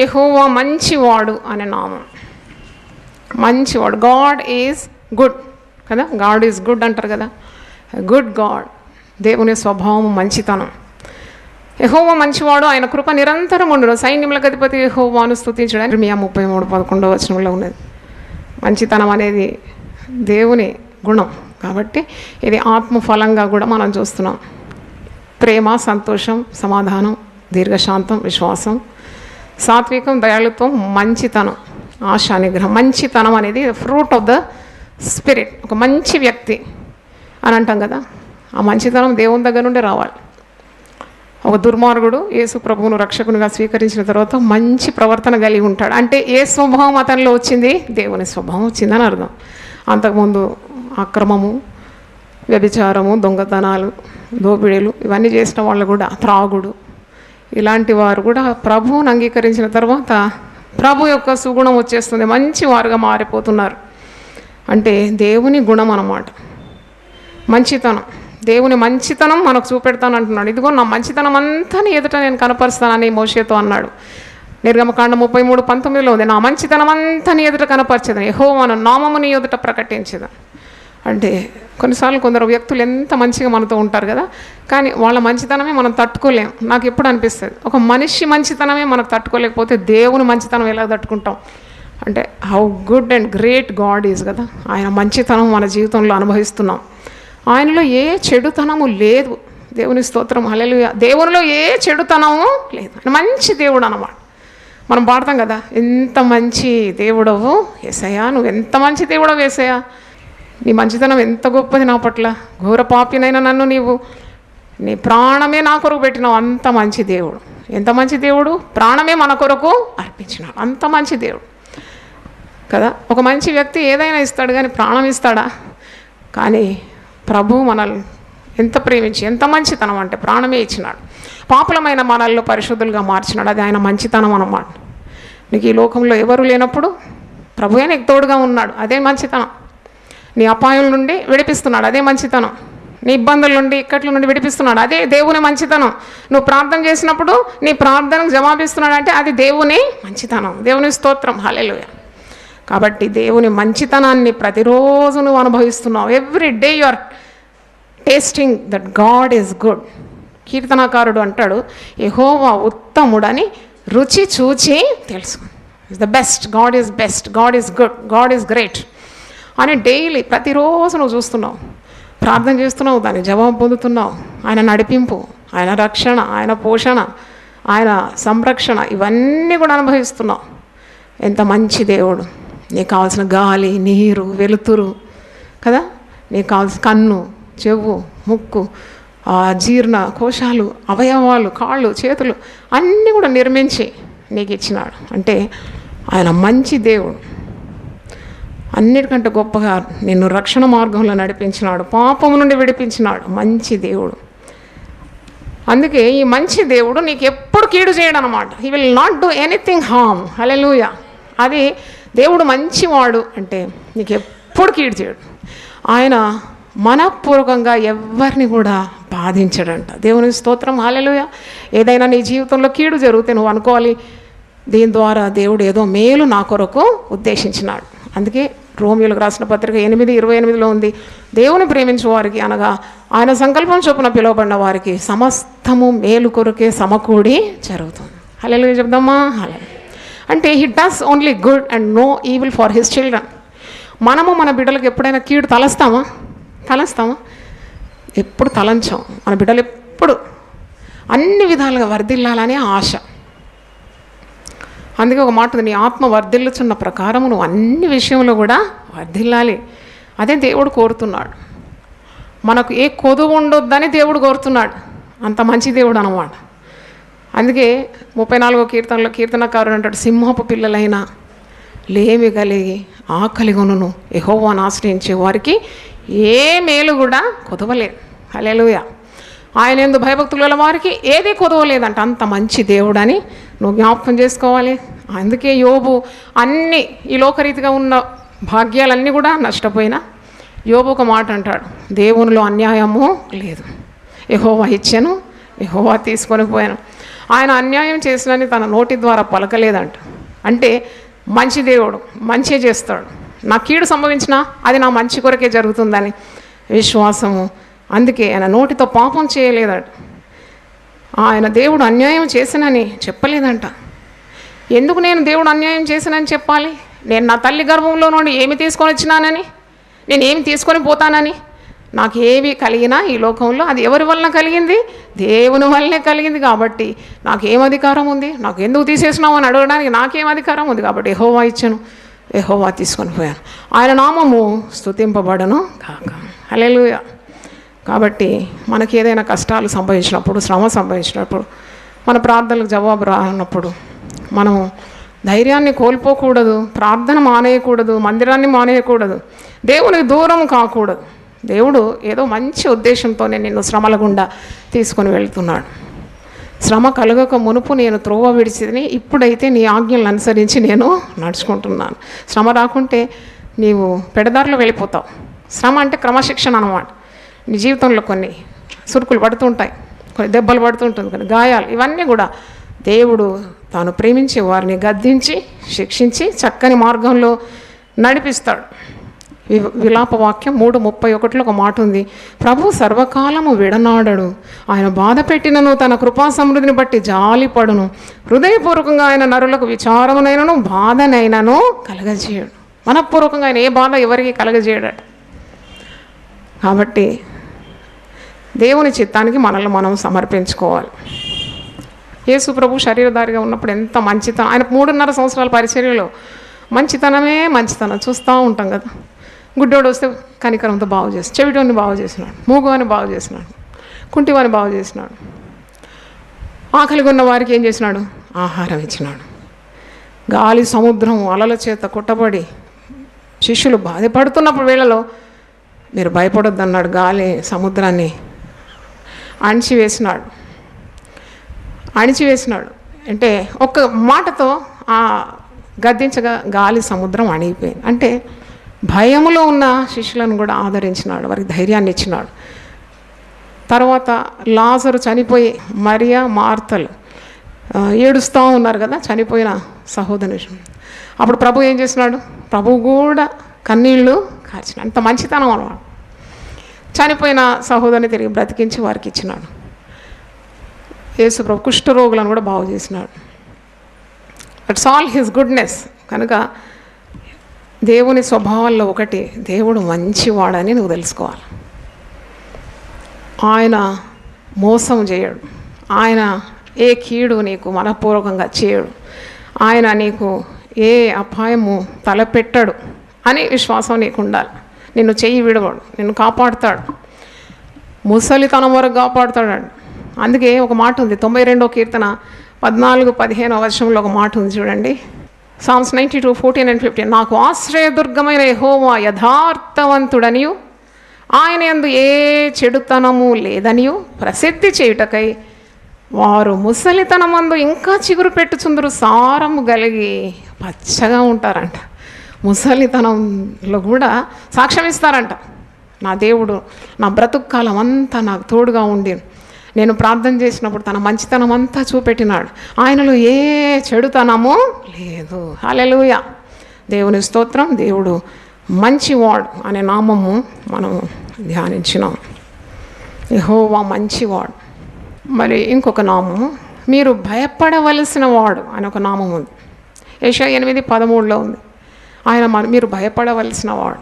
యెహోవా మంచివాడు అనే నామం. మంచివాడు, గాడ్ ఈజ్ గుడ్ కదా, గాడ్ ఈజ్ గుడ్ అంటారు కదా, గుడ్ గాడ్. దేవుని స్వభావం మంచితనం. యెహోవా మంచివాడు, ఆయన కృప నిరంతరం ఉండును. సైన్యములకు అధిపతి యెహోవాను స్తుతించడానికి యెర్మీయా 33:11 ఉన్నది. మంచితనం అనేది దేవుని గుణం కాబట్టి ఇది ఆత్మఫలంగా కూడా మనం చూస్తున్నాం. ప్రేమ, సంతోషం, సమాధానం, దీర్ఘశాంతం, విశ్వాసం, సాత్వికం, దయాళుత్వం, మంచితనం, ఆశా నిగ్రహం. మంచితనం అనేది ఫ్రూట్ ఆఫ్ ద స్పిరిట్. ఒక మంచి వ్యక్తి అని అంటాం కదా, ఆ మంచితనం దేవుని దగ్గర నుండి రావాలి. ఒక దుర్మార్గుడు యేసు ప్రభువును రక్షకునిగా స్వీకరించిన తర్వాత మంచి ప్రవర్తన కలిగి ఉంటాడు. అంటే ఏ స్వభావం అతనిలో వచ్చింది? దేవుని స్వభావం వచ్చిందని అర్థం. అంతకుముందు అక్రమము, వ్యభిచారము, దొంగతనాలు, దోపిడీలు ఇవన్నీ చేసిన వాళ్ళు కూడా, త్రాగుడు, ఇలాంటి వారు కూడా ప్రభువును అంగీకరించిన తర్వాత ప్రభు యొక్క సుగుణం వచ్చేస్తుంది, మంచి వారుగా మారిపోతున్నారు. అంటే దేవుని గుణం అన్నమాట మంచితనం. దేవుని మంచితనం మనకు చూపెడతాను అంటున్నాడు. ఇదిగో నా మంచితనం అంతా నీ ఎదుట నేను కనపరుస్తానని మోషేతో అన్నాడు. నిర్గమకాండం 33:19 ఉంది, నా మంచితనం అంతా నీ ఎదుట కనపరచేదని, యెహోవాను నామము నీ ఎదుట ప్రకటించేదని. అంటే కొన్నిసార్లు కొందరు వ్యక్తులు ఎంత మంచిగా మనతో ఉంటారు కదా, కానీ వాళ్ళ మంచితనమే మనం తట్టుకోలేం. నాకు ఎప్పుడు అనిపిస్తుంది, ఒక మనిషి మంచితనమే మనకు తట్టుకోలేకపోతే దేవుని మంచితనం ఎలా తట్టుకుంటాం? అంటే how good and great God is కదా. ఆయన మంచితనం మన జీవితంలో అనుభవిస్తున్నాం. ఆయనలో ఏ చెడుతనము లేదు. దేవుని స్తోత్రం, హల్లెలూయా. దేవునిలో ఏ చెడుతనము లేదు. ఆయన మంచి దేవుడు అన్నమాట. మనం పాడతాం కదా, ఎంత మంచి దేవుడవు యేసయ్యా, నువ్వు ఎంత మంచి దేవుడవు యేసయ్యా, నీ మంచితనం ఎంత గొప్పది నా పట్ల, ఘోర పాపినైనా నన్ను నీవు నీ ప్రాణమే నా కొరకు పెట్టినావు. అంత మంచి దేవుడు. ఎంత మంచి దేవుడు, ప్రాణమే మన కొరకు అర్పించినాడు. అంత మంచి దేవుడు కదా. ఒక మంచి వ్యక్తి ఏదైనా ఇస్తాడు కానీ ప్రాణం ఇస్తాడా? కానీ ప్రభు మనల్ని ఎంత ప్రేమించి, ఎంత మంచితనం అంటే ప్రాణమే ఇచ్చినాడు. పాపులమైన మనల్లో పరిశుద్ధులుగా మార్చినాడు. అది ఆయన మంచితనం అన్నమాట. నీకు ఈ లోకంలో ఎవరు లేనప్పుడు ప్రభువే నీకు తోడుగా ఉన్నాడు. అదే మంచితనం. నీ అపాయం నుండి విడిపిస్తున్నాడు. అదే మంచితనం. నీ ఇబ్బందుల నుండి, ఇక్కట్ల నుండి విడిపిస్తున్నాడు. అదే దేవుని మంచితనం. నువ్వు ప్రార్థన చేసినప్పుడు నీ ప్రార్థనకు జవాబిస్తున్నాడు అంటే అది దేవుని మంచితనం. దేవుని స్తోత్రం, హల్లెలూయా. కాబట్టి దేవుని మంచితనాన్ని ప్రతిరోజు నువ్వు అనుభవిస్తున్నావు. Every day you are tasting that God is good. కీర్తనాకారుడు అంటాడు, యెహోవా ఉత్తముడని రుచి చూచి తెలుసు. Is the best, God is best, God is good, God is great అని డైలీ ప్రతిరోజు నువ్వు చూస్తున్నావు, ప్రార్థన చేస్తున్నావు, దాని జవాబు పొందుతున్నావు. ఆయన నడిపింపు, ఆయన రక్షణ, ఆయన పోషణ, ఆయన సంరక్షణ ఇవన్నీ కూడా అనుభవిస్తున్నావు. ఎంత మంచి దేవుడు. నీకు కావాల్సిన గాలి, నీరు, వెలుతురు కదా, నీకు కావాల్సిన కన్ను, చెవు, ముక్కు, జీర్ణ కోశాలు, అవయవాలు, కాళ్ళు, చేతులు అన్నీ కూడా నిర్మించి నీకు ఇచ్చినాడు. అంటే ఆయన మంచి దేవుడు. అన్నిటికంటే గొప్పగా నిన్ను రక్షణ మార్గంలో నడిపించినాడు, పాపము నుండి విడిపించినాడు. మంచి దేవుడు. అందుకే ఈ మంచి దేవుడు నీకు ఎప్పుడు కీడు చేయడు అనమాట. He will not do anything harm. Hallelujah. అది దేవుడు మంచివాడు అంటే నీకు ఎప్పుడు కీడు చేయడు. ఆయన మనపూర్వకంగా ఎవరిని కూడా బాధించడంట. దేవుని స్తోత్రం, హల్లెలూయా. ఏదైనా నీ జీవితంలో కీడు జరిగితే నువ్వు అనుకోవాలి, దీని ద్వారా దేవుడు ఏదో మేలు నా కొరకు ఉద్దేశించినాడు. అందుకే రోమియోలకు రాసిన పత్రిక 8:28 ఉంది, దేవుని ప్రేమించే వారికి అనగా ఆయన సంకల్పం చొప్పున పిలువబడిన వారికి సమస్తము మేలు కొరకే సమకూడి జరుగుతుంది. హల్లెలూయా చెప్దామా? హల్లెలూయా. అంటే he does only good and no evil for his children. మనము మన బిడ్డలకు ఎప్పుడైనా కీడు తలస్తామా? ఎప్పుడు తలంచాం. మన బిడ్డలు ఎప్పుడు అన్ని విధాలుగా వర్ధిల్లాలనే ఆశ. అందుకే ఒక మాట ఉంది, నీ ఆత్మ వర్ధిల్లుచున్న ప్రకారము నువ్వు అన్ని విషయంలో కూడా వర్ధిల్లాలి. అదే దేవుడు కోరుతున్నాడు. మనకు ఏ కొదువు ఉండొద్దని దేవుడు కోరుతున్నాడు. అంత మంచి దేవుడు అన్నమాట. అందుకే 34వ కీర్తనలో కీర్తనకారుడు అంటాడు, సింహపు పిల్లలైనా లేమి కలిగి ఆకలిగొనును యెహోవాను ఆశ్రయించే వారికి ఏ మేలు కూడా కొదవలేదు. హల్లెలూయా. ఆయన యందు భయభక్తులు గల వారికి ఏది కొదవలేదంట. అంత మంచి దేవుడని నువ్వు జ్ఞాపకం చేసుకోవాలి. అందుకే యోబు అన్ని ఈ లోకరీతిగా ఉన్న భాగ్యాలన్నీ కూడా నష్టపోయినా యోబు ఒక మాట అంటాడు, దేవునిలో అన్యాయము లేదు, యెహోవా ఇచ్చెను యెహోవా తీసుకొని పోయాను. ఆయన అన్యాయం చేసినని తన నోటి ద్వారా పలకలేదంట. అంటే మంచి దేవుడు, మంచి చేస్తాడు. నా కీడు సంభవించినా అది నా మంచి కొరకే జరుగుతుందని విశ్వాసము. అందుకే ఆయన నోటితో పాపం చేయలేదట. ఆయన దేవుడు అన్యాయం చేసినని చెప్పలేదంట. ఎందుకు నేను దేవుడు అన్యాయం చేసినని చెప్పాలి? నేను నా తల్లి గర్భంలో నుండి ఏమి తీసుకొని వచ్చినానని, నేను ఏమి తీసుకొని పోతానని? నాకు ఏవి కలిగినా ఈ లోకంలో అది ఎవరి వలన కలిగింది? దేవుని వల్లనే కలిగింది. కాబట్టి నాకేం అధికారం ఉంది? నాకు ఎందుకు తీసేసినావు అని అడగడానికి నాకేం అధికారం ఉంది? కాబట్టి యెహోవా ఇచ్చాను, యెహోవా తీసుకొని పోయాను. ఆయన నామము స్తుతింపబడను కాక. హల్లెలూయా. కాబట్టి మనకి ఏదైనా కష్టాలు సంభవించినప్పుడు, శ్రమ సంభవించినప్పుడు, మన ప్రార్థనలకు జవాబు రానప్పుడు మనం ధైర్యాన్ని కోల్పోకూడదు, ప్రార్థన మానేయకూడదు, మందిరాన్ని మానేయకూడదు, దేవునికి దూరం కాకూడదు. దేవుడు ఏదో మంచి ఉద్దేశంతోనే నిన్ను శ్రమల గుండా తీసుకొని వెళ్తున్నాడు. శ్రమ కలగక మునుపు నేను త్రోవ విడిచిని, ఇప్పుడైతే నీ ఆజ్ఞలను అనుసరించి నేను నడుచుకుంటున్నాను. శ్రమ రాకుంటే నీవు పెడదారిలో వెళ్ళిపోతావు. శ్రమ అంటే క్రమశిక్షణ అన్నమాట. నీ జీవితంలో కొన్ని సురుకులు పడుతుంటాయి, కొన్ని దెబ్బలు పడుతుంటుంది, కొన్ని గాయాలు, ఇవన్నీ కూడా దేవుడు తాను ప్రేమించే వారిని గద్దించి శిక్షించి చక్కని మార్గంలో నడిపిస్తాడు. విలాపవాక్యం 3:31 ఒక మాట ఉంది, ప్రభు సర్వకాలము విడనాడడు, ఆయన బాధ పెట్టినను తన కృపా సమృద్ధిని బట్టి జాలిపడును, హృదయపూర్వకంగా ఆయన నరులకు విచారమునైనను బాధనైనను కలగజేయడు. మనపూర్వకంగా ఆయన ఏ బాధ ఎవరికి కలగజేయడట. కాబట్టి దేవుని చిత్తానికి మనల్ని మనం సమర్పించుకోవాలి. యేసు ప్రభు శరీరధారిగా ఉన్నప్పుడు ఎంత మంచితనం, ఆయన 3.5 సంవత్సరాల పరిచర్యలో మంచితనమే మంచితనం చూస్తూ ఉంటాం కదా. గుడ్డోడు వస్తే కనికరంతో బాగు చేస్తాడు, చెవిటోని బాగు చేసినాడు, మూగువాని బాగు చేసినాడు, కుంటివాని బాగు చేసినాడు, ఆకలిగా ఉన్న వారికి ఏం చేసినాడు? ఆహారం ఇచ్చినాడు. గాలి సముద్రం అలల చేత కొట్టబడి శిష్యులు బాధపడుతున్నప్పుడు వేళలో మీరు భయపడొద్దన్నాడు. గాలి సముద్రాన్ని అణిచివేసినాడు. అంటే ఒక్క మాటతో ఆ గద్దించగా గాలి సముద్రం అణిగిపోయింది. అంటే భయములో ఉన్న శిష్యులను కూడా ఆదరించినాడు, వారికి ధైర్యాన్ని ఇచ్చినాడు. తర్వాత లాజరు చనిపోయి మరియా మార్తలు ఏడుస్తూ ఉన్నారు కదా చనిపోయిన సహోదరుని. అప్పుడు ప్రభు ఏం చేసినాడు? ప్రభు కూడా కన్నీళ్ళు కార్చిన. అంత మంచితనం అన్నమాట. చనిపోయిన సహోదరుని తిరిగి బ్రతికించి వారికి ఇచ్చినాడు. యేసు ప్రభు కుష్ఠరోగులను కూడా బాగు చేసినాడు. It's all his goodness. కనుక దేవుని స్వభావాల్లో ఒకటి, దేవుడు మంచివాడని నువ్వు తెలుసుకోవాలి. ఆయన మోసం చేయడు, ఆయన ఏ కీడు నీకు మనపూర్వకంగా చేయడు, ఆయన నీకు ఏ అపాయము తలపెట్టడు అని విశ్వాసం నీకు ఉండాలి. నిన్ను చెయ్యి విడవడు, నిన్ను కాపాడుతాడు, ముసలితనం వరకు కాపాడుతాడు. అందుకే ఒక మాట ఉంది, 92వ కీర్తన 14-15వ వర్షంలో ఒక మాట ఉంది చూడండి. Psalms 92:14 and 15. నాకు ఆశ్రయదుర్గమైన యెహోవా యథార్థవంతుడనియు ఆయన యందు ఏ చెడుతనము లేదనియు ప్రసిద్ధి చేయుటకై వారు ముసలితనమందు ఇంకా చిగురు పెట్టుచుందరు, సారము కలిగి పచ్చగా ఉంటారంట. ముసలితనంలో కూడా సాక్ష్యం ఇస్తారంట, నా దేవుడు నా బ్రతుకు కాలం అంతా నాకు తోడుగా ఉండి నేను ప్రార్థన చేసినప్పుడు తన మంచితనం అంతా చూపెట్టినాడు, ఆయనలో ఏ చెడుతనము లేదు. హల్లెలూయా, దేవుని స్తోత్రం. దేవుడు మంచివాడు అనే నామము మనం ధ్యానించినాం. యెహోవా మంచివాడు. మరి ఇంకొక నామము, మీరు భయపడవలసిన వాడు అని ఒక నామం ఉంది. యెషయా 8:13 ఉంది. ఆయన మీరు భయపడవలసిన వాడు.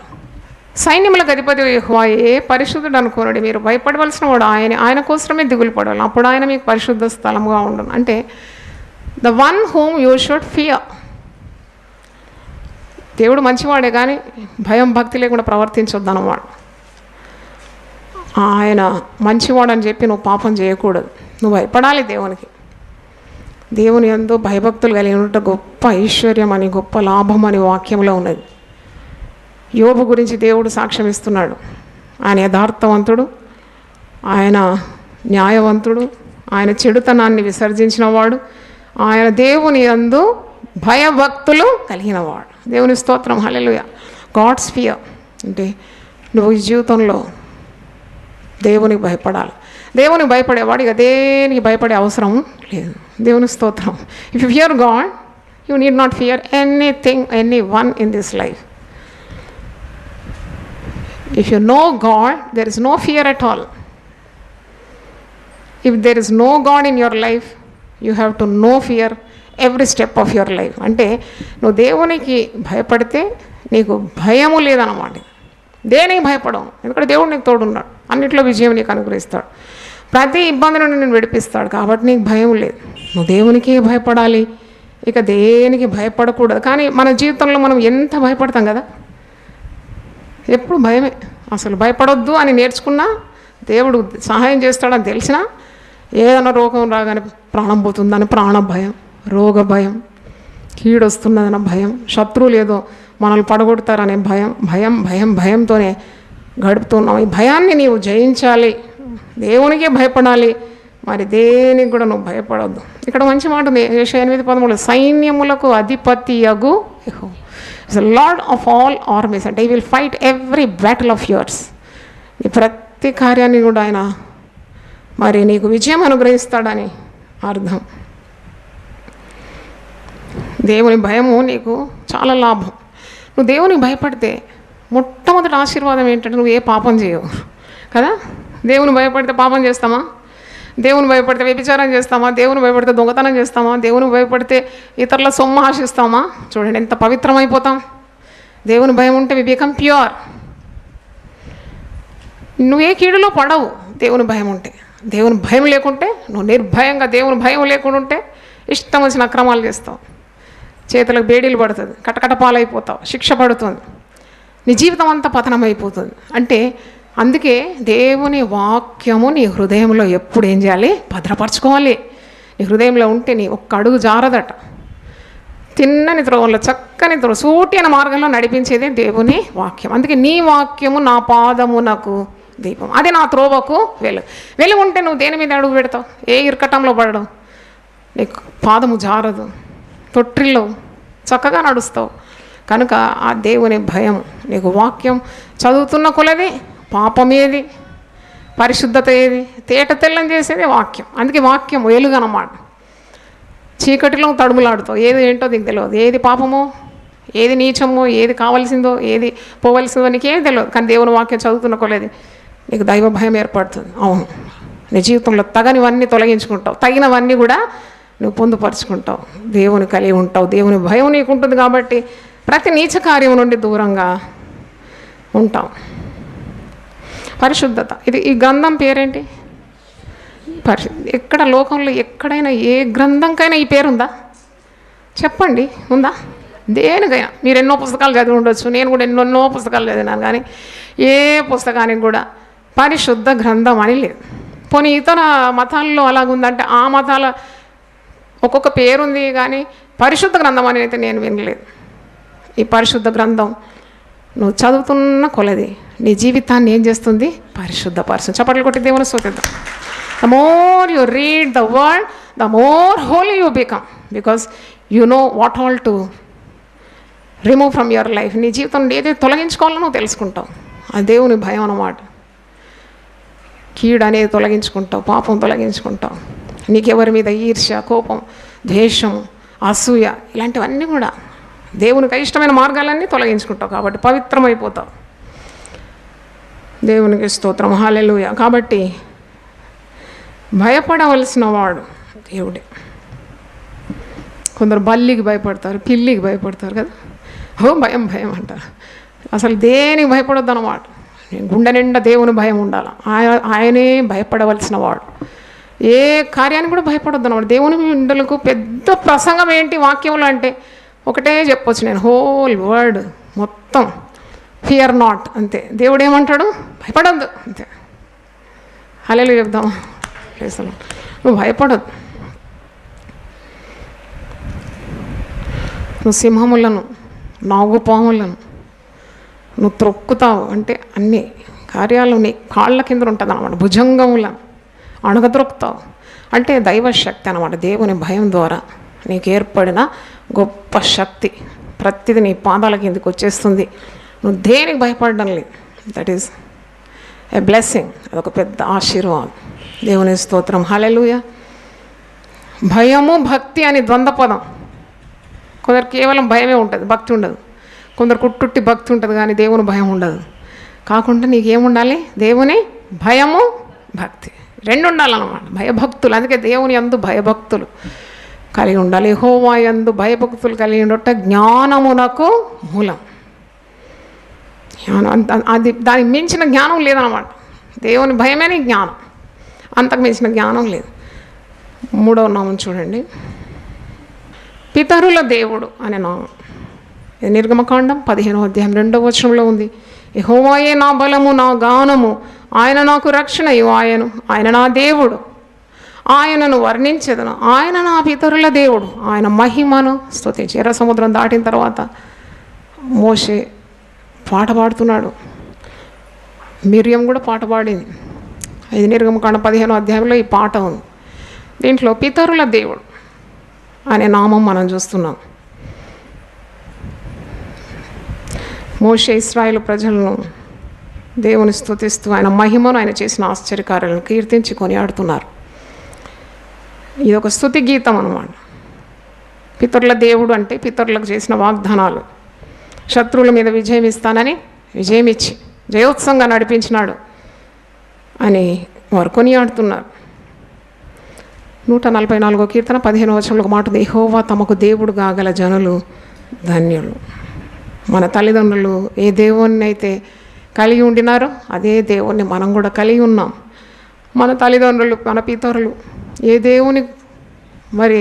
సైన్యములకు అధిపతి యెహోవా ఏ పరిశుద్ధుడు అనుకోనండి, మీరు భయపడవలసిన వాడు ఆయన కోసమే దిగులు పడాలి, అప్పుడు ఆయన మీకు పరిశుద్ధ స్థలముగా ఉండను. అంటే the one whom you should fear. దేవుడు మంచివాడే కానీ భయం భక్తి లేకుండా ప్రవర్తించొద్దు అన్నమాట. ఆయన మంచివాడని చెప్పి నువ్వు పాపం చేయకూడదు, నువ్వు భయపడాలి దేవునికి. దేవుని యందు భయభక్తులు కలిగి ఉండటం గొప్ప ఐశ్వర్యం అని, గొప్ప లాభం అని వాక్యంలో ఉన్నది. యోబు గురించి దేవుడు సాక్ష్యం ఇస్తున్నాడు, ఆయన యథార్థవంతుడు, ఆయన న్యాయవంతుడు, ఆయన చెడుతనాన్ని విసర్జించినవాడు, ఆయన దేవుని యందు భయభక్తులు కలిగినవాడు. దేవుని స్తోత్రం. హల్లెలూయా. గాడ్స్ ఫియర్ అంటే నువ్వు ఈ జీవితంలో దేవునికి భయపడాలి. దేవునికి భయపడేవాడు ఇక దేనికి భయపడే అవసరం లేదు. దేవుని స్తోత్రం. If you fear God you need not fear anything, any one in this life. If you know God, there is no fear at all. If there is no God in your life, you have to know fear every step of your life. అంటే నువ్వు దేవునికి భయపడితే నీకు భయము లేదన్నమాట. దేనికి భయపడవు, ఎందుకంటే దేవుడు నీకు తోడున్నాడు, అన్నింటిలో విజయం నీకు అనుగ్రహిస్తాడు, ప్రతి ఇబ్బంది నుండి నేను విడిపిస్తాడు. కాబట్టి నీకు భయం లేదు. నువ్వు దేవునికి భయపడాలి, ఇక దేనికి భయపడకూడదు. కానీ మన జీవితంలో మనం ఎంత భయపడతాం కదా, ఎప్పుడు భయమే. అసలు భయపడొద్దు అని నేర్చుకున్నా దేవుడు సహాయం చేస్తాడని తెలిసినా ఏదైనా రోగం రాగానే ప్రాణం పోతుందని ప్రాణ భయం, రోగ భయం, కీడొస్తున్నదన్న భయం, శత్రువులు ఏదో మనల్ని పడగొడతారనే భయం, భయం భయం భయంతోనే గడుపుతున్నాం. ఈ భయాన్ని నీవు జయించాలి, దేవునికే భయపడాలి, మరి దేనికి కూడా నువ్వు భయపడవద్దు. ఇక్కడ మంచి మాట ఉంది, యెషయా 8:13, సైన్యములకు అధిపతియగు యెహోవా is the Lord of all armies and he will fight every battle of yours. ఈ ప్రతి కార్యాన్ని కూడా ఆయన మరి నీకు విజయం అనుగ్రహిస్తాడని అర్థం. దేవుని భయము నీకు చాలా లాభం. నువ్వు దేవునికి భయపడితే మొట్టమొదటి ఆశీర్వాదం ఏంటంటే నువ్వు ఏ పాపం చేయవు కదా. దేవుని భయపడితే పాపం చేస్తామా? దేవుని భయపడితే వ్యభిచారం చేస్తామా? దేవుని భయపడితే దొంగతనం చేస్తామా? దేవుని భయపడితే ఇతరుల సొమ్ము ఆశిస్తామా? చూడండి ఎంత పవిత్రమైపోతాం. దేవుని భయం ఉంటే వి బికమ్ ప్యూర్. నువ్వే కీడులో పడవు దేవుని భయం ఉంటే. దేవుని భయం లేకుంటే నువ్వు నిర్భయంగా, దేవుని భయం లేకుండా ఉంటే ఇష్టం వచ్చిన అక్రమాలు చేస్తావు, చేతులకు బేడీలు పడుతుంది, కటకట పాలైపోతావు, శిక్ష పడుతుంది, నీ జీవితం అంతా పతనమైపోతుంది. అంటే అందుకే దేవుని వాక్యము నీ హృదయంలో ఎప్పుడు ఏం చేయాలి? భద్రపరచుకోవాలి. నీ హృదయంలో ఉంటే నీ ఒక్క అడుగు జారదట. తిన్నని త్రోవలో, చక్కని త్రోవ, సూటి అనే మార్గంలో నడిపించేదే దేవుని వాక్యం. అందుకే నీ వాక్యము నా పాదమునకు దీపం, అది నా త్రోవకు వెలుగు ఉంటే నువ్వు దేని మీద అడుగు పెడతావు? ఏ ఇరకటంలో పడడం, నీకు పాదము జారదు, తొట్టిల్లో చక్కగా నడుస్తావు. కనుక ఆ దేవుని భయం నీకు వాక్యం చదువుతున్న కొలది పాపం ఏది, పరిశుద్ధత ఏది, తేట తెల్లం చేసేది వాక్యం. అందుకే వాక్యం వెలుగు అన్నమాట. చీకటిలో తడుములాడుతావు, ఏది ఏంటో నీకు తెలియదు, ఏది పాపమో, ఏది నీచమో, ఏది కావాల్సిందో, ఏది పోవలసిందో నీకేం తెలియదు. కానీ దేవుని వాక్యం చదువుతున్న కొలది నీకు దైవ భయం ఏర్పడుతుంది. అవును, నీ జీవితంలో తగనివన్నీ తొలగించుకుంటావు, తగినవన్నీ కూడా నువ్వు పొందుపరుచుకుంటావు, దేవుని కలిగి ఉంటావు. దేవుని భయం నీకు ఉంటుంది కాబట్టి ప్రతి నీచ కార్యం నుండి దూరంగా ఉంటావు. పరిశుద్ధత, ఇది ఈ గ్రంథం పేరేంటి? ఎక్కడ లోకంలో ఎక్కడైనా ఏ గ్రంథంకైనా ఈ పేరుందా? చెప్పండి, ఉందా? దేనికైనా మీరు ఎన్నో పుస్తకాలు చదివి ఉండొచ్చు, నేను కూడా ఎన్నెన్నో పుస్తకాలు చదివినాను, కానీ ఏ పుస్తకానికి కూడా పరిశుద్ధ గ్రంథం అని లేదు. పోనీ ఇతర మతాల్లో అలాగుందంటే ఆ మతాల ఒక్కొక్క పేరుంది, కానీ పరిశుద్ధ గ్రంథం అని అయితే నేను వినలేదు. ఈ పరిశుద్ధ గ్రంథం నువ్వు చదువుతున్న కొలది నీ జీవితాన్ని ఏం చేస్తుంది? పరిశుద్ధపరుస్తుంది. చప్పట్లు కొట్టి దేవుని స్తుతిద్దాం. The more you read the word, the more holy you become, because you know what all to remove from your life. నీ జీవితం ఏదైతే తొలగించుకోవాలో నువ్వు తెలుసుకుంటావు. అది దేవుని భయం అన్నమాట. కీడు అనేది తొలగించుకుంటావు, పాపం తొలగించుకుంటావు. నీకెవరి మీద ఈర్ష్య, కోపం, ద్వేషం, అసూయ ఇలాంటివన్నీ కూడా దేవునికి ఇష్టమైన మార్గాలన్నీ తొలగించుకుంటావు. కాబట్టి పవిత్రమైపోతావు. దేవునికి స్తోత్రం, హల్లెలూయా. కాబట్టి భయపడవలసిన వాడు దేవుడే. కొందరు బల్లికి భయపడతారు, పిల్లికి భయపడతారు కదా, భయం భయం అంటారు. అసలు దేనికి భయపడొద్దు అన్నమాట. గుండె నిండా దేవుని భయం ఉండాలి. ఆయనే భయపడవలసిన వాడు. ఏ కార్యానికి కూడా భయపడొద్దు అన్నమాట. దేవుని బిడ్డలకు పెద్ద ప్రసంగం ఏంటి వాక్యములు అంటే ఒకటే చెప్పొచ్చు నేను, హోల్ వర్డ్ మొత్తం ఫియర్ నాట్ అంతే. దేవుడు ఏమంటాడు? భయపడొద్దు అంతే. హల్లెలూయా చెప్దాం. నువ్వు భయపడొద్దు. నువ్వు సింహములను, నాగుపాములను నువ్వు త్రొక్కుతావు అంటే అన్ని కార్యాలు నీ కాళ్ళ కింద ఉంటుంది అన్నమాట. భుజంగములను అణగద్రొక్కుతావు అంటే దైవశక్తి అన్నమాట. దేవుని భయం ద్వారా నీకు ఏర్పడిన గొప్ప శక్తి ప్రతిదీ నీ పాదాల కిందకి వచ్చేస్తుంది. నువ్వు దేనికి భయపడడం లేదు. That is a blessing. అదొక పెద్ద ఆశీర్వాదం. దేవుని స్తోత్రం. హల్లెలూయా. భయము భక్తి అని ద్వంద్వ పదం. కొందరు కేవలం భయమే ఉంటుంది, భక్తి ఉండదు. కొందరు కుట్టుట్టి భక్తి ఉంటుంది కానీ దేవుని భయం ఉండదు. కాకుండా నీకేముండాలి? దేవుని భయము భక్తి రెండు ఉండాలన్నమాట. భయభక్తులు. అందుకే దేవుని యందు భయభక్తులు కలిగి ఉండాలి. యెహోవా యందు భయభక్తులు కలిగి ఉండట జ్ఞానమునకు మూలం. అది దానికి మించిన జ్ఞానం లేదన్నమాట. దేవుని భయమే నీ జ్ఞానం, అంతకు మించిన జ్ఞానం లేదు. 3వ నామం చూడండి, పితరుల దేవుడు అనే నామం. నిర్గమకాండం 15వ అధ్యాయం 2వ వచనంలో ఉంది. యెహోవాయే నా బలము, నా గానము, ఆయన నాకు రక్షణయు, ఆయన నా దేవుడు, ఆయనను వర్ణించెదను, ఆయన నా పితరుల దేవుడు, ఆయన మహిమను స్తుతించి. ఎర్ర సముద్రం దాటిన తర్వాత మోషే పాట పాడుతున్నాడు, మిర్యం కూడా పాట పాడింది. ఇది నిర్గమకాండ 15వ అధ్యాయంలో ఈ పాట ఉంది. దీంట్లో పితరుల దేవుడు అనే నామం మనం చూస్తున్నాం. మోషే ఇశ్రాయేలు ప్రజలను దేవుని స్తుతిస్తూ ఆయన మహిమను, ఆయన చేసిన ఆశ్చర్యకార్యాలను కీర్తించి కొనియాడుతున్నారు. ఇది ఒక స్తుతి గీతం అన్నమాట. పితరుల దేవుడు అంటే పితరులకు చేసిన వాగ్దానాలు, శత్రువుల మీద విజయం ఇస్తానని విజయం ఇచ్చి జయోత్సవంగా నడిపించినాడు అని వారు కొనియాడుతున్నారు. 144వ కీర్తన 15వ వచనంలో ఒక మాట ఉంది, యెహోవా తమకు దేవుడు కాగల జనులు ధన్యులు. మన తల్లిదండ్రులు ఏ దేవుణ్ణి అయితే కలిగి ఉండినారో అదే దేవుణ్ణి మనం కూడా కలిగి ఉన్నాం. మన తల్లిదండ్రులు, మన పితరులు ఏ దేవుని మరి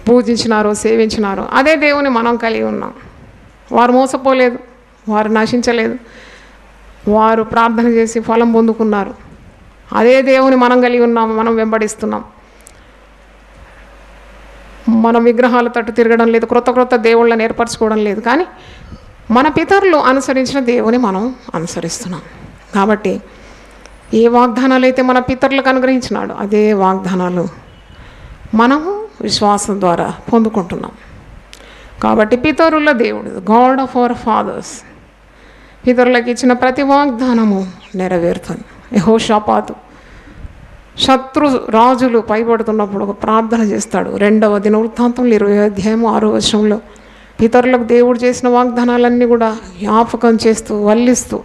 పూజించినారో, సేవించినారో అదే దేవుని మనం కలిగి ఉన్నాం. వారు మోసపోలేదు, వారు నశించలేదు, వారు ప్రార్థన చేసి ఫలం పొందుకున్నారు. అదే దేవుని మనం కలిగి ఉన్నాం, మనం వెంబడిస్తున్నాం. మనం విగ్రహాల తట్టు తిరగడం లేదు, క్రొత్త దేవుళ్ళని ఏర్పరచుకోవడం లేదు, కానీ మన పితరులు అనుసరించిన దేవుని మనం అనుసరిస్తున్నాం. కాబట్టి ఏ వాగ్దానాలు అయితే మన పితరులకు అనుగ్రహించినాడు అదే వాగ్దానాలు మనము విశ్వాసం ద్వారా పొందుకుంటున్నాం. కాబట్టి పితరుల దేవుడు, గాడ్ ఆఫ్ అవర్ ఫాదర్స్, పితరులకు ఇచ్చిన ప్రతి వాగ్దానము నెరవేరుతుంది. యెహోషాపాతు శత్రు రాజులు పైబడుతున్నప్పుడు ఒక ప్రార్థన చేస్తాడు. 2వ దినవృత్తాంతంలో 20వ అధ్యాయం 6వ వచనంలో పితరులకు దేవుడు చేసిన వాగ్దానాలన్నీ కూడా జ్ఞాపకం చేస్తూ వల్లిస్తూ,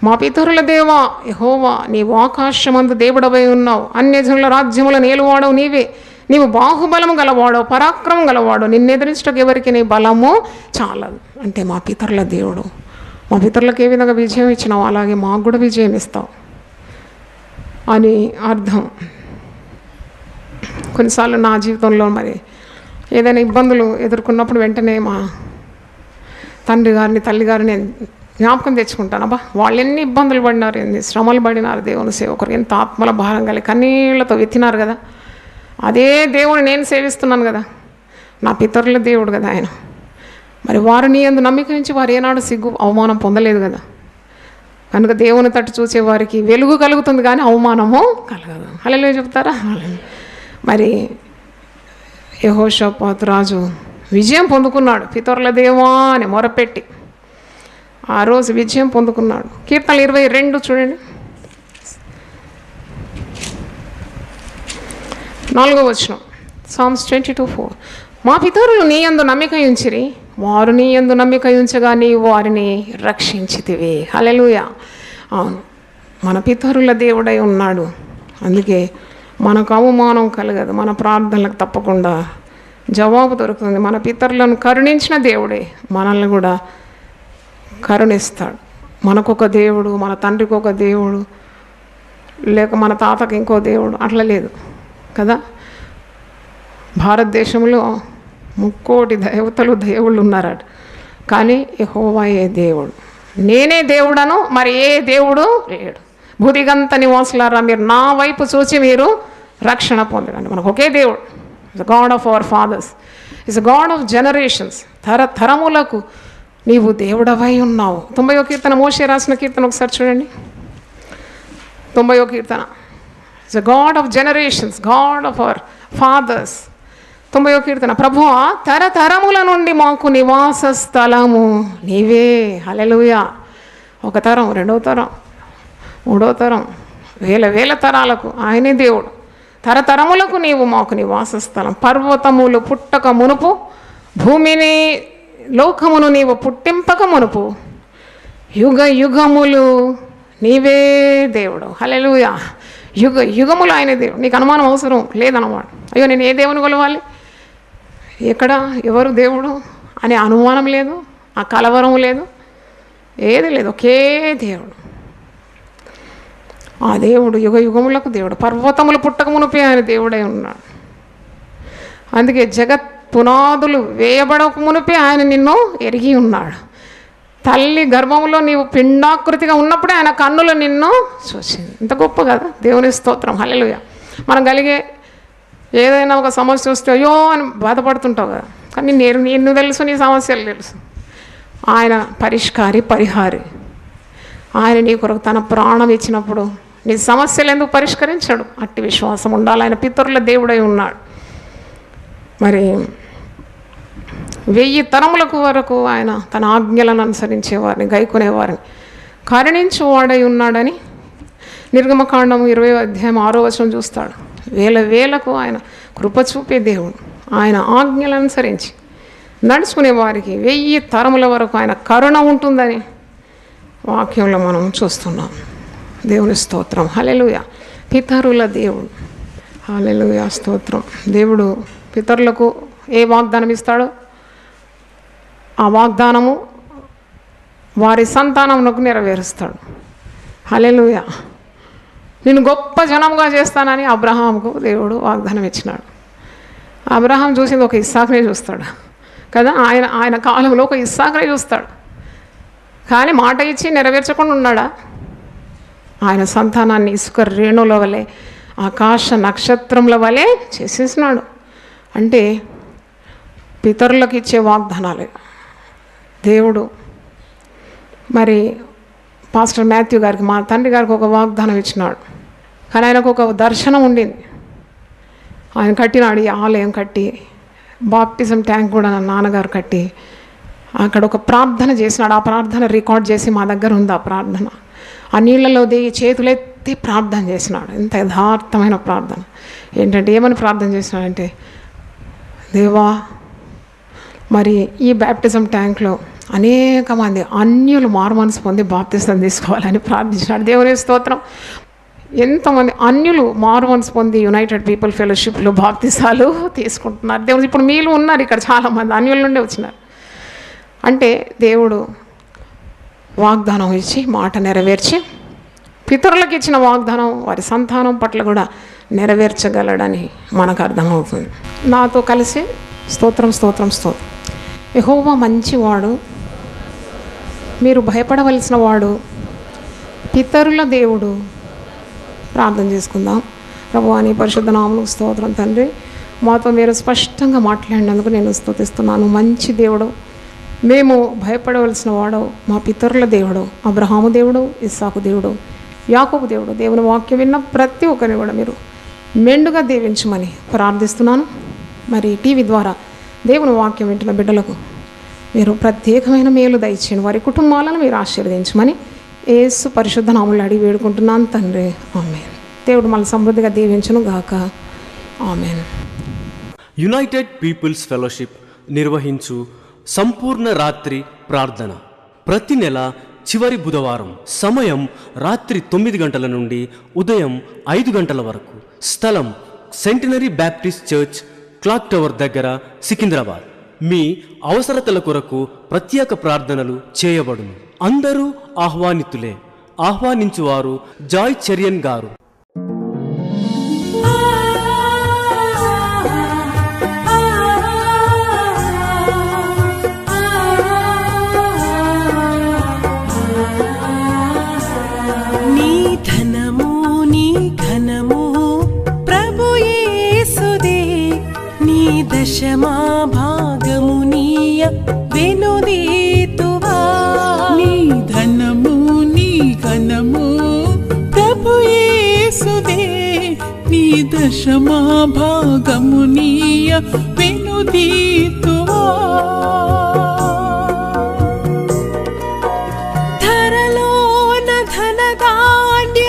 మా పితరుల దేవా యెహోవా, నీవు ఆకాశమందు దేవుడవై ఉన్నావు, అన్యజనుల రాజ్యముల నేలువాడవు నీవే, నీవు బాహుబలము గలవాడవు, పరాక్రమం గలవాడు, నిన్నెదిరించటకు ఎవరికి నీ బలము చాలదు. అంటే మా పితరుల దేవుడు, మా పితరులకు ఏ విధంగా విజయం ఇచ్చినావు అలాగే మాకు కూడా విజయం ఇస్తావు అని అర్థం. కొన్నిసార్లు నా జీవితంలో మరి ఏదైనా ఇబ్బందులు ఎదుర్కొన్నప్పుడు వెంటనే మా తండ్రి గారిని, తల్లి గారిని జ్ఞాపకం తెచ్చుకుంటాను. అబ్బా, వాళ్ళు ఎన్ని ఇబ్బందులు పడినారు, ఎన్ని శ్రమలు పడినారు, దేవుని సేవకులు ఎంత ఆత్మల భారం కలిగి కన్నీళ్లతో వెతినారు కదా. అదే దేవుని నేను సేవిస్తున్నాను కదా, నా పితరుల దేవుడు కదా ఆయన. మరి వారు నీ యందు నమ్మిక నుంచి వారు ఏనాడు సిగ్గు అవమానం పొందలేదు కదా. కనుక దేవుని తట్టు చూసే వారికి వెలుగు కలుగుతుంది కానీ అవమానము కలగదు. హల్లెలూయా చెప్తారా? మరి యెహోషాపాతు రాజు విజయం పొందుకున్నాడు, పితరుల దేవా అని మొరపెట్టి ఆ రోజు విజయం పొందుకున్నాడు. కీర్తనలు 22 చూడండి, 4వ వచనం, Psalms 22:4. మా పితరులు నీ యందు నమ్మిక ఉంచిరి, వారు నీ యందు నమ్మిక ఉంచగా నీవు వారిని రక్షించితివి. హల్లెలూయా. అవును, మన పితరుల దేవుడై ఉన్నాడు. అందుకే మనకు అవమానం కలగదు, మన ప్రార్థనలకు తప్పకుండా జవాబు దొరుకుతుంది. మన పితరులను కరుణించిన దేవుడే మనల్ని కూడా కరుణిస్తాడు. మనకొక దేవుడు, మన తండ్రికి ఒక దేవుడు, లేక మన తాతకి ఇంకో దేవుడు అట్లా లేదు కదా. భారతదేశంలో 3 కోటి దేవతలు, దేవుళ్ళు ఉన్నారట, కానీ యెహోవాయే దేవుడు. నేనే దేవుడను, మరి ఏ దేవుడు లేడు. భూదిగంత నివాసులారా, మీరు నా వైపు చూచి మీరు రక్షణ పొందకండి. మనకు ఒకే దేవుడు, is God of our fathers, is God of generations. తరములకు నీవు దేవుడవై ఉన్నావు. 90వ కీర్తన, మోషే రాసిన కీర్తన ఒకసారి చూడండి. 90వ కీర్తన, is God of generations, God of our fathers. 90వ కీర్తన, ప్రభువా తరతరముల నుండి మాకు నివాస స్థలము నీవే. హల్లెలూయా. ఒక తరం, 2వ తరం, 3వ తరం, వేల వేల తరాలకు ఆయనే దేవుడు. తరతరములకు నీవు మాకు నీ వాసస్థలం. పర్వతములు పుట్టక మునుపు, భూమిని లోకమును నీవు పుట్టింపక మునుపు, యుగ యుగములు నీవే దేవుడు. హల్లెలూయా. యుగ యుగములు ఆయన దేవుడు. నీకు అనుమానం అవసరం లేదన్నమాట. అయ్యో నేను ఏ దేవుని కొలవాలి, ఎక్కడ ఎవరు దేవుడు అనే అనుమానం లేదు, ఆ కలవరం లేదు, ఏది లేదు. ఒకే దేవుడు. ఆ దేవుడు యుగ యుగములకు దేవుడు. పర్వతములు పుట్టక మునిపే ఆయన దేవుడై ఉన్నాడు. అందుకే జగత్ పునాదులు వేయబడక మునిపే ఆయన నిన్ను ఎరిగి ఉన్నాడు. తల్లి గర్భంలో నీవు పిండాకృతిగా ఉన్నప్పుడే ఆయన కన్నులు నిన్ను చూసింది. ఇంత గొప్ప కదా, దేవుని స్తోత్రం. హల్లెలూయా. మనం కలిగే ఏదైనా ఒక సమస్య వస్తే అయ్యో అని బాధపడుతుంటావు కదా, కానీ నిన్ను తెలుసు, నీ సమస్యలు తెలుసు. ఆయన పరిష్కారి, పరిహారి. ఆయన నీ కొరకు తన ప్రాణం ఇచ్చినప్పుడు నీ సమస్యలు ఎందుకు పరిష్కరించాడు? అట్టి విశ్వాసం ఉండాలి. ఆయన పితరుల దేవుడై ఉన్నాడు. మరి 1000 తరములకు వరకు ఆయన తన ఆజ్ఞలను అనుసరించేవారిని, గైకొనేవారిని కరుణించువాడై ఉన్నాడని నిర్గమకాండం 20వ అధ్యాయం 6వ వచనం చూస్తాడు. వేల వేలకు ఆయన కృప చూపే దేవుడు. ఆయన ఆజ్ఞలను అనుసరించి నడుచుకునే వారికి 1000 తరముల వరకు ఆయన కరుణ ఉంటుందని వాక్యంలో మనం చూస్తున్నాం. దేవుని స్తోత్రం. హల్లెలూయా. పితరుల దేవుడు. హల్లెలూయా, స్తోత్రం. దేవుడు పితరులకు ఏ వాగ్దానం ఇస్తాడో ఆ వాగ్దానము వారి సంతానమునకు నెరవేరుస్తాడు. హల్లెలూయా. నేను గొప్ప జనముగా చేస్తానని అబ్రహాముకు దేవుడు వాగ్దానం ఇచ్చినాడు. అబ్రహాం చూసింది ఒక ఇస్సాకునే చూస్తాడు కదా, ఆయన కాలంలో ఒక ఇస్సాకునే చూస్తాడు. కానీ మాట ఇచ్చి నెరవేర్చకుండా ఉన్నాడా? ఆయన సంతానాన్ని ఇసుక రేణుల వలె, ఆకాశ నక్షత్రముల వలె చేసేసినాడు. అంటే పితరులకు ఇచ్చే వాగ్దానాలే. దేవుడు మరి పాస్టర్ మాథ్యూ గారికి, మా తండ్రి గారికి ఒక వాగ్దానం ఇచ్చినాడు. కానీ ఆయనకు ఒక దర్శనం ఉండింది. ఆయన కట్టినాడు, ఈ ఆలయం కట్టి, బాప్టిజం ట్యాంక్ కూడా నా నాన్నగారు కట్టి అక్కడ ఒక ప్రార్థన చేసినాడు. ఆ ప్రార్థన రికార్డ్ చేసి మా దగ్గర ఉంది. ఆ ప్రార్థన ఆ నీళ్ళలో దిగి చేతులెత్తి ప్రార్థన చేసినాడు. ఎంత యథార్థమైన ప్రార్థన. ఏంటంటే ఏమని ప్రార్థన చేసినాడంటే, దేవా మరి ఈ బ్యాప్టిజం ట్యాంక్లో అనేక మంది అన్యులు మారుమనసు పొంది బాప్తిజం తీసుకోవాలని ప్రార్థించినాడు. దేవుని స్తోత్రం. ఎంతమంది అన్యులు మారుమనసు పొంది యునైటెడ్ పీపుల్ ఫెలోషిప్లో బాప్తిజాలు తీసుకుంటున్నారు. దేవుడు ఇప్పుడు మీలో ఉన్నారు ఇక్కడ చాలామంది అన్యుల నుండి వచ్చినారు. అంటే దేవుడు వాగ్దానం ఇచ్చి మాట నెరవేర్చి, పితరులకు ఇచ్చిన వాగ్దానం వారి సంతానం పట్ల కూడా నెరవేర్చగలడని మనకు అర్థమవుతుంది. నాతో కలిసి స్తోత్రం, స్తోత్రం, స్తోత్రం. యెహోవా మంచివాడు, మీరు భయపడవలసిన వాడు, పితరుల దేవుడు. ప్రార్థన చేసుకుందాం. ప్రభువా నీ పరిశుద్ధ నామమునకు స్తోత్రం. తండ్రి, మాతో మీరు స్పష్టంగా మాట్లాడినందుకు నేను స్తుతిస్తున్నాను. మంచి దేవుడు, మేము భయపడవలసిన వాడు, మా పితరుల దేవుడు, అబ్రహాము దేవుడు, ఇస్సాకు దేవుడు, యాకోబు దేవుడు. దేవుని వాక్యం విన్న ప్రతి ఒక్కరిని కూడా మీరు మెండుగా దీవించమని ప్రార్థిస్తున్నాను. మరి టీవీ ద్వారా దేవుని వాక్యం వింటున్న బిడ్డలకు మీరు ప్రత్యేకమైన మేలు దయచేయండి. వారి కుటుంబాలను మీరు ఆశీర్వదించమని యేసు పరిశుద్ధ నామములో అడిగి వేడుకుంటున్నాను తండ్రి. ఆమేన్. దేవుడు మన సమృద్ధిగా దీవించును గాక. ఆమేన్. యునైటెడ్ పీపుల్స్ ఫెలోషిప్ నిర్వహించు సంపూర్ణ రాత్రి ప్రార్థన ప్రతి నెల చివరి బుధవారం. సమయం రాత్రి 9 గంటల నుండి ఉదయం 5 గంటల వరకు. స్థలం centenary Baptist church, clock tower దగ్గర, సికింద్రాబాద్. మీ అవసరతల కొరకు ప్రత్యేక ప్రార్థనలు చేయబడును. అందరూ ఆహ్వానితులే. ఆహ్వానించువారు జాయ్ చెరియన్ గారు. దశమా భాగమునీయ వెనుదీతువా. నీ ధనము నీ ఘనము ప్రభు యేసుదే. నీ దశమా భాగమునీయ వెనుదీతువా. ధరలోన ధనధాన్యములని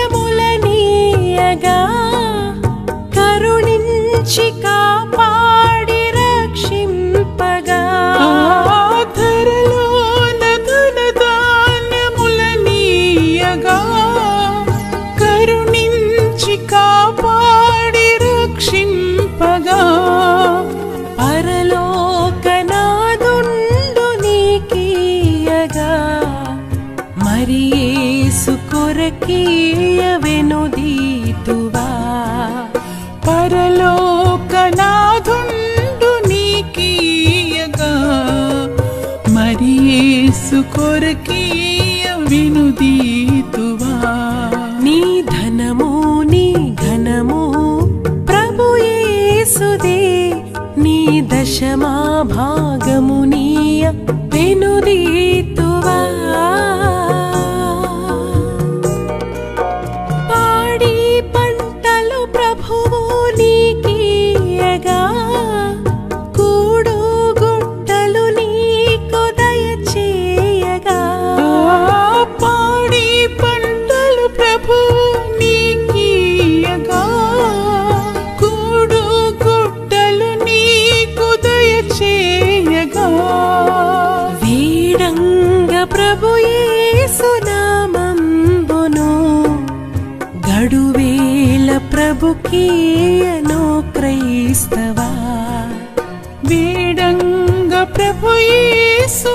యేసు కొరకీయ వినుదీతువా నీ ధనము నీ ఘనము ప్రభు యేసుదే నీ దశమా భాగము నీయ వినుదీతువా పాడి పంటలు ప్రభువు నీకీయగా కూడు గుట్టలు నీకు దయచేయగా పాడి పంటలు ప్రభువు నీకీయగా కూడు గుట్టలు నీకు దయచేయగా వీడంగ ప్రభు యేసు నామంబును గడువేల ప్రభుకీయను క్రైస్తవా వేడంగ ప్రభు యేసు